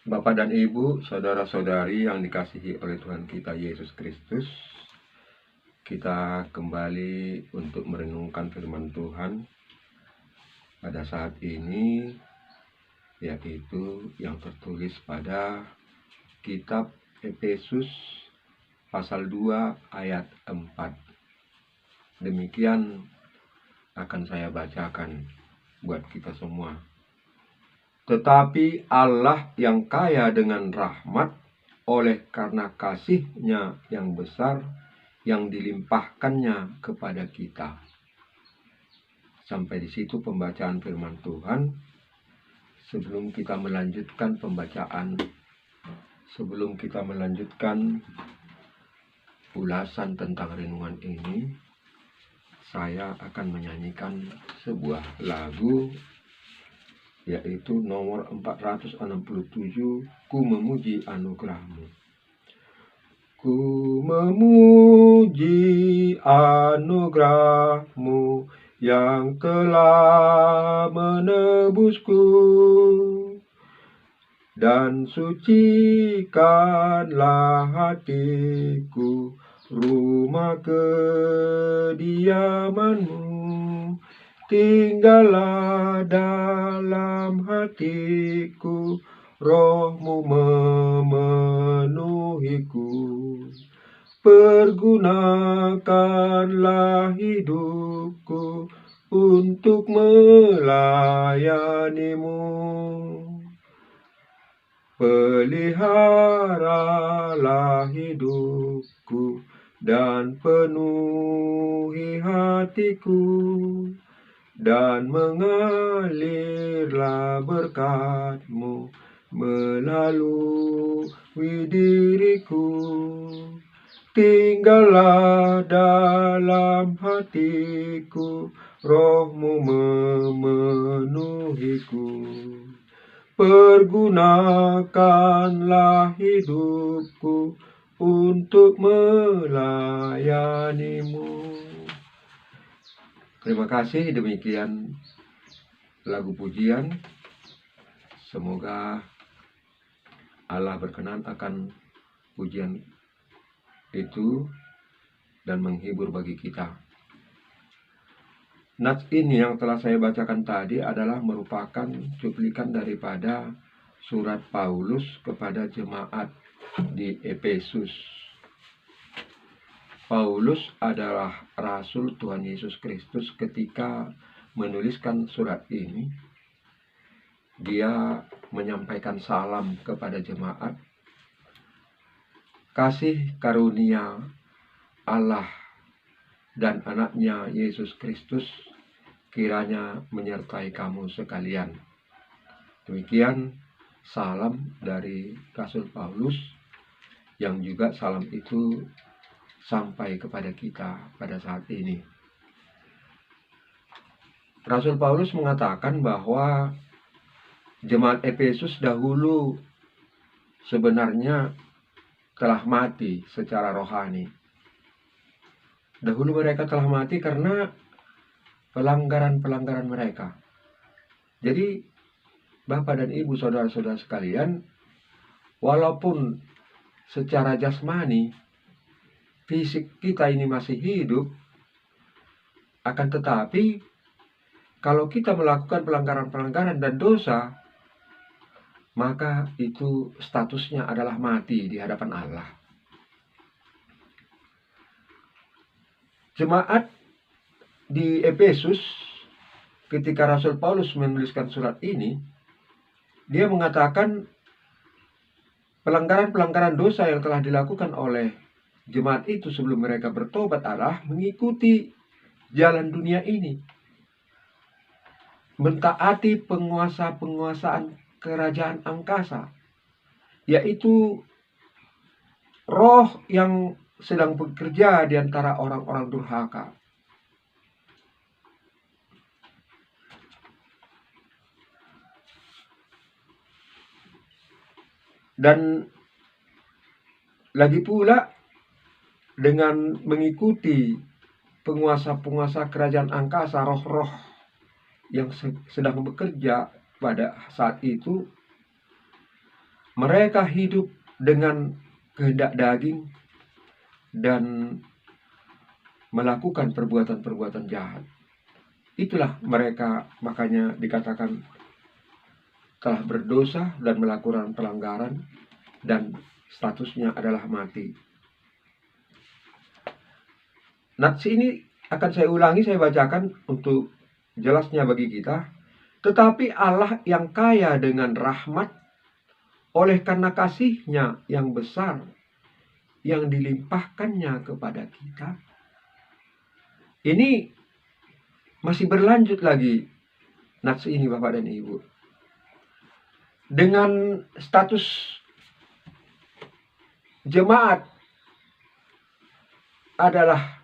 Bapak dan Ibu, saudara-saudari yang dikasihi oleh Tuhan kita Yesus Kristus, kita kembali untuk merenungkan firman Tuhan pada saat ini, yaitu yang tertulis pada kitab Efesus pasal 2 ayat 4. Demikian akan saya bacakan buat kita semua. Tetapi Allah yang kaya dengan rahmat, oleh karena kasih-Nya yang besar, yang dilimpahkannya kepada kita. Sampai di situ pembacaan firman Tuhan. Sebelum kita melanjutkan pembacaan, sebelum kita melanjutkan ulasan tentang renungan ini, saya akan menyanyikan sebuah lagu, yaitu nomor 467, Ku Memuji Anugerah-Mu. Ku memuji anugerah-Mu yang telah menebusku, dan sucikanlah hatiku rumah kediaman-Mu. Tinggallah dalam hatiku, Roh-Mu memenuhiku. Pergunakanlah hidupku untuk melayani-Mu. Peliharalah hidupku dan penuhi hatiku, dan mengalirlah berkat-Mu melalui diriku. Tinggallah dalam hatiku, Roh-Mu memenuhiku. Pergunakanlah hidupku untuk melayani-Mu. Terima kasih, demikian lagu pujian. Semoga Allah berkenan akan pujian itu dan menghibur bagi kita. Nats ini yang telah saya bacakan tadi adalah merupakan cuplikan daripada surat Paulus kepada jemaat di Efesus. Paulus adalah rasul Tuhan Yesus Kristus. Ketika menuliskan surat ini, dia menyampaikan salam kepada jemaat. Kasih karunia Allah dan anaknya Yesus Kristus kiranya menyertai kamu sekalian. Demikian salam dari Rasul Paulus, yang juga salam itu sampai kepada kita pada saat ini. Rasul Paulus mengatakan bahwa jemaat Efesus dahulu sebenarnya telah mati secara rohani. Dahulu mereka telah mati karena pelanggaran-pelanggaran mereka. Jadi, Bapak dan Ibu, saudara-saudara sekalian, walaupun secara jasmani fisik kita ini masih hidup, akan tetapi kalau kita melakukan pelanggaran-pelanggaran dan dosa, maka itu statusnya adalah mati di hadapan Allah. Jemaat di Efesus, ketika Rasul Paulus menuliskan surat ini, dia mengatakan pelanggaran-pelanggaran dosa yang telah dilakukan oleh jemaat itu sebelum mereka bertobat adalah mengikuti jalan dunia ini, mentaati penguasa-penguasaan kerajaan angkasa, yaitu roh yang sedang bekerja di antara orang-orang durhaka. Dan lagi pula dengan mengikuti penguasa-penguasa kerajaan angkasa, roh-roh yang sedang bekerja pada saat itu, mereka hidup dengan kehendak daging dan melakukan perbuatan-perbuatan jahat. Itulah mereka, makanya dikatakan telah berdosa dan melakukan pelanggaran dan statusnya adalah mati. Nats ini akan saya ulangi, saya bacakan untuk jelasnya bagi kita. Tetapi Allah yang kaya dengan rahmat, oleh karena kasih-Nya yang besar, yang dilimpahkannya kepada kita. Ini masih berlanjut lagi nats ini, Bapak dan Ibu. Dengan status jemaat adalah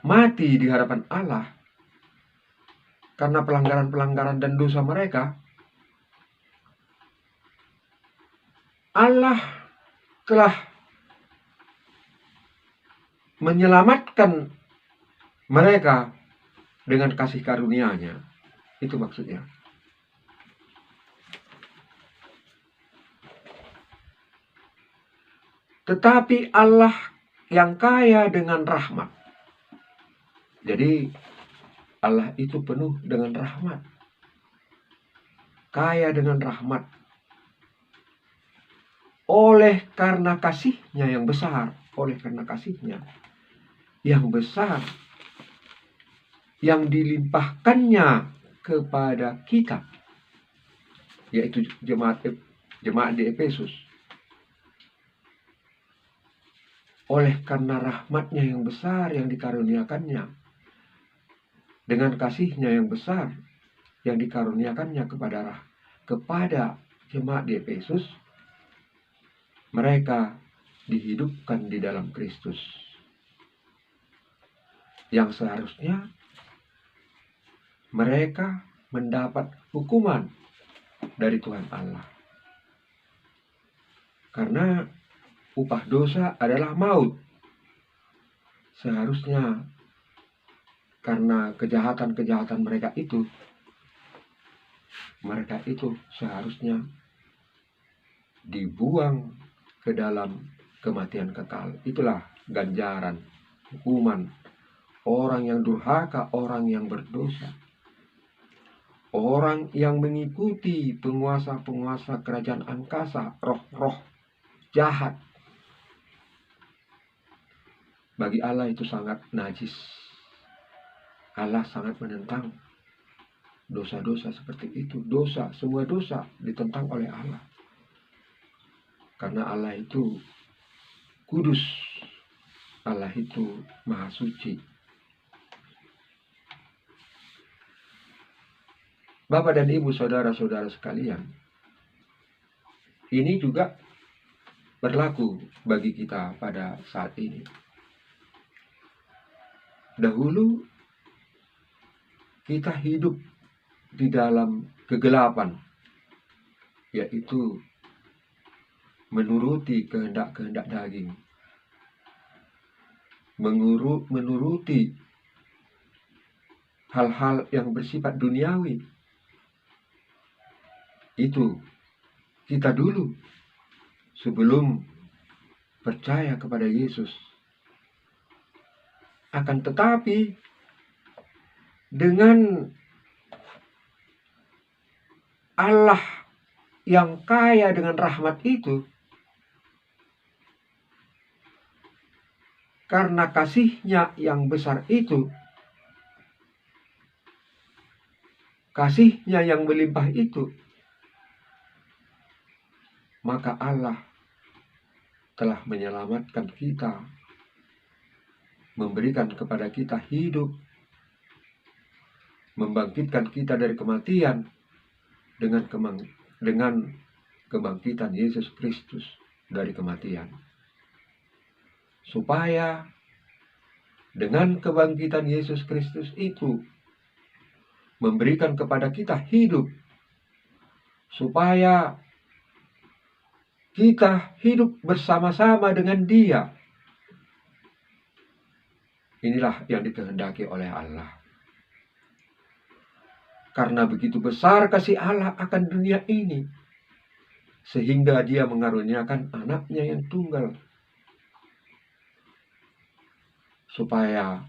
mati di hadapan Allah karena pelanggaran-pelanggaran dan dosa mereka, Allah telah menyelamatkan mereka dengan kasih karunia-Nya. Itu maksudnya. Tetapi Allah yang kaya dengan rahmat. Jadi Allah itu penuh dengan rahmat. Kaya dengan rahmat. Oleh karena kasih-Nya yang besar. Oleh karena kasih-Nya yang besar, yang dilimpahkannya kepada kita, yaitu jemaat di Efesus. Oleh karena rahmat-Nya yang besar yang dikaruniakannya, dengan kasih-Nya yang besar yang dikaruniakannya kepada jemaat di Efesus, mereka dihidupkan di dalam Kristus. Yang seharusnya mereka mendapat hukuman dari Tuhan Allah. Karena upah dosa adalah maut. Seharusnya karena kejahatan-kejahatan mereka itu seharusnya dibuang ke dalam kematian kekal. Itulah ganjaran, hukuman orang yang durhaka, orang yang berdosa, orang yang mengikuti penguasa-penguasa kerajaan angkasa, roh-roh jahat. Bagi Allah itu sangat najis. Allah sangat menentang dosa-dosa seperti itu. Dosa, semua dosa ditentang oleh Allah. Karena Allah itu kudus. Allah itu maha suci. Bapak dan Ibu, saudara-saudara sekalian, ini juga berlaku bagi kita pada saat ini. Dahulu kita hidup di dalam kegelapan, yaitu menuruti kehendak-kehendak daging, menuruti hal-hal yang bersifat duniawi. Itu kita dulu sebelum percaya kepada Yesus. Akan tetapi dengan Allah yang kaya dengan rahmat itu, karena kasih-Nya yang besar itu, kasih-Nya yang melimpah itu, maka Allah telah menyelamatkan kita, memberikan kepada kita hidup, membangkitkan kita dari kematian dengan kebangkitan Yesus Kristus dari kematian. Supaya dengan kebangkitan Yesus Kristus itu memberikan kepada kita hidup, supaya kita hidup bersama-sama dengan Dia. Inilah yang dikehendaki oleh Allah. Karena begitu besar kasih Allah akan dunia ini, sehingga Dia mengaruniakan anaknya yang tunggal, supaya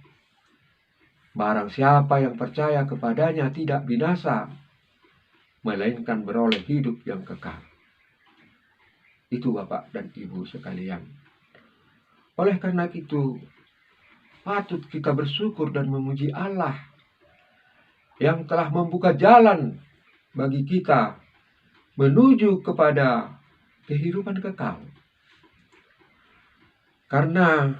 barang siapa yang percaya kepadanya tidak binasa, melainkan beroleh hidup yang kekal. Itu Bapak dan Ibu sekalian. Oleh karena itu, patut kita bersyukur dan memuji Allah yang telah membuka jalan bagi kita menuju kepada kehidupan kekal. Karena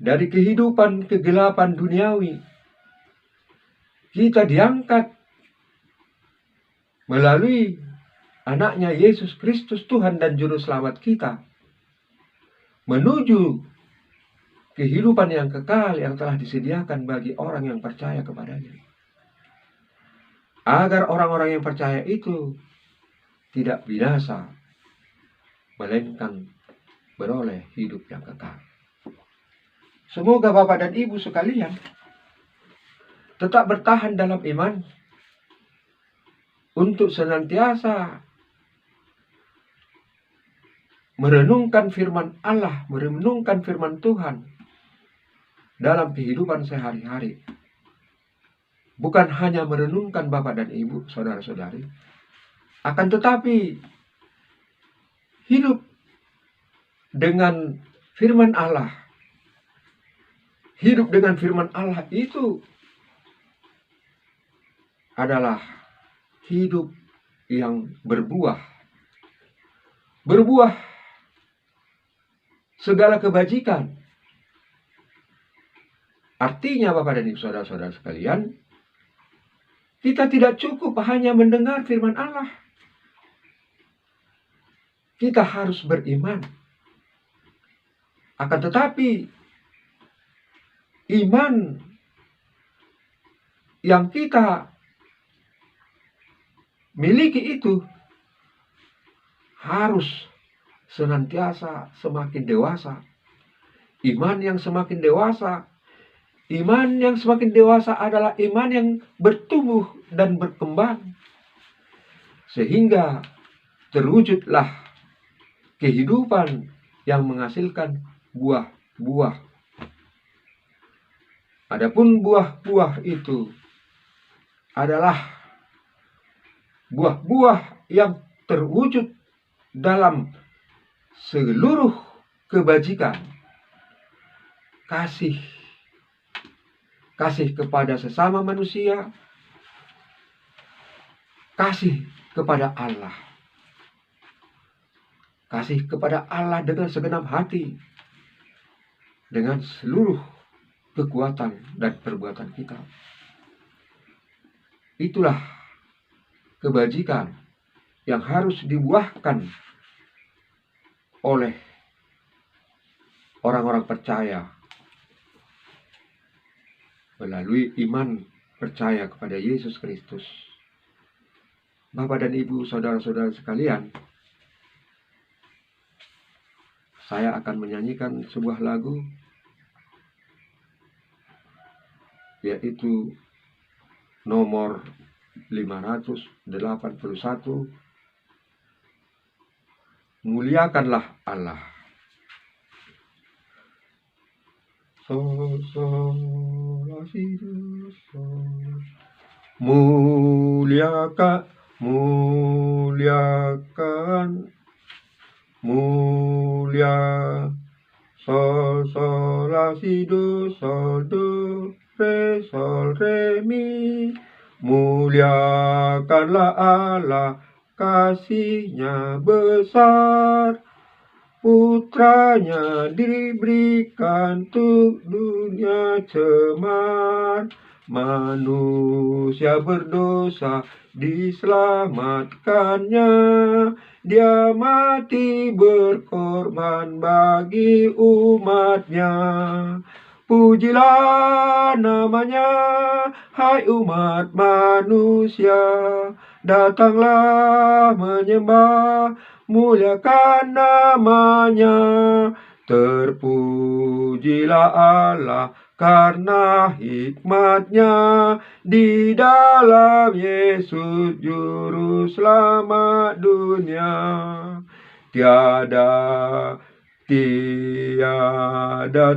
dari kehidupan kegelapan duniawi, kita diangkat melalui anaknya Yesus Kristus, Tuhan dan Juru Selamat kita, menuju kehidupan yang kekal yang telah disediakan bagi orang yang percaya kepadanya. Agar orang-orang yang percaya itu tidak binasa, melainkan beroleh hidup yang kekal. Semoga Bapak dan Ibu sekalian tetap bertahan dalam iman untuk senantiasa merenungkan firman Allah, merenungkan firman Tuhan dalam kehidupan sehari-hari. Bukan hanya merenungkan Bapak dan Ibu, saudara-saudari, akan tetapi hidup dengan firman Allah. Hidup dengan firman Allah itu adalah hidup yang berbuah. Berbuah segala kebajikan. Artinya Bapak dan Ibu saudara-saudara sekalian, kita tidak cukup hanya mendengar firman Allah. Kita harus beriman. Akan tetapi, iman yang kita miliki itu harus senantiasa semakin dewasa. Iman yang semakin dewasa adalah iman yang bertumbuh dan berkembang, sehingga terwujudlah kehidupan yang menghasilkan buah-buah. Adapun buah-buah itu adalah buah-buah yang terwujud dalam seluruh kebajikan, kasih kepada sesama manusia, kasih kepada Allah. Kasih kepada Allah dengan segenap hati, dengan seluruh kekuatan dan perbuatan kita. Itulah kebajikan yang harus dibuahkan oleh orang-orang percaya melalui iman percaya kepada Yesus Kristus. Bapak dan Ibu, saudara-saudara sekalian, saya akan menyanyikan sebuah lagu, yaitu nomor 581, Muliakanlah Allah. Sol, sol, la, si, do, sol. Muliakan, sol, sol, la, si, do, re, mi. Muliakanlah Allah, kasih-Nya besar. Putranya diberikan untuk dunia cemar. Manusia berdosa diselamatkannya. Dia mati berkorban bagi umatnya. Pujilah namanya, hai umat manusia. Datanglah menyembah, muliakan namanya. Terpujilah Allah, karena hikmat-Nya di dalam Yesus juru selamat dunia. Tiada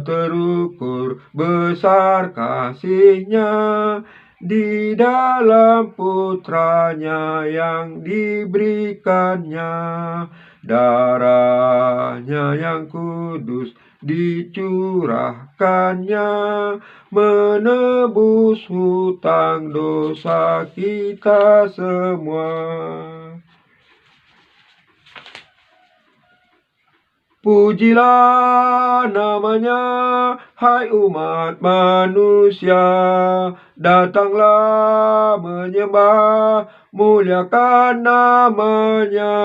terukur besar kasih-Nya di dalam putranya yang diberikannya. Darahnya yang kudus dicurahkannya, menebus hutang dosa kita semua. Pujilah namanya, hai umat manusia, datanglah menyembah, muliakan namanya.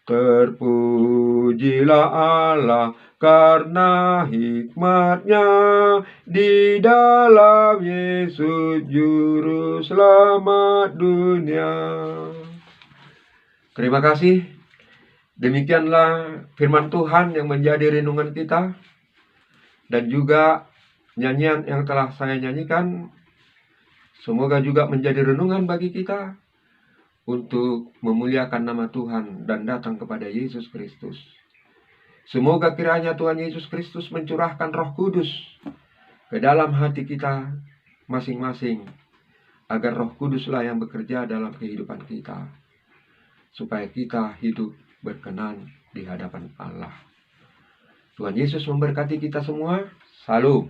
Terpujilah Allah karena hikmat-Nya di dalam Yesus juru selamat dunia. Terima kasih. Demikianlah firman Tuhan yang menjadi renungan kita, dan juga nyanyian yang telah saya nyanyikan semoga juga menjadi renungan bagi kita untuk memuliakan nama Tuhan dan datang kepada Yesus Kristus. Semoga kiranya Tuhan Yesus Kristus mencurahkan Roh Kudus ke dalam hati kita masing-masing, agar Roh Kuduslah yang bekerja dalam kehidupan kita, supaya kita hidup berkenan di hadapan Allah. Tuhan Yesus memberkati kita semua. Salam.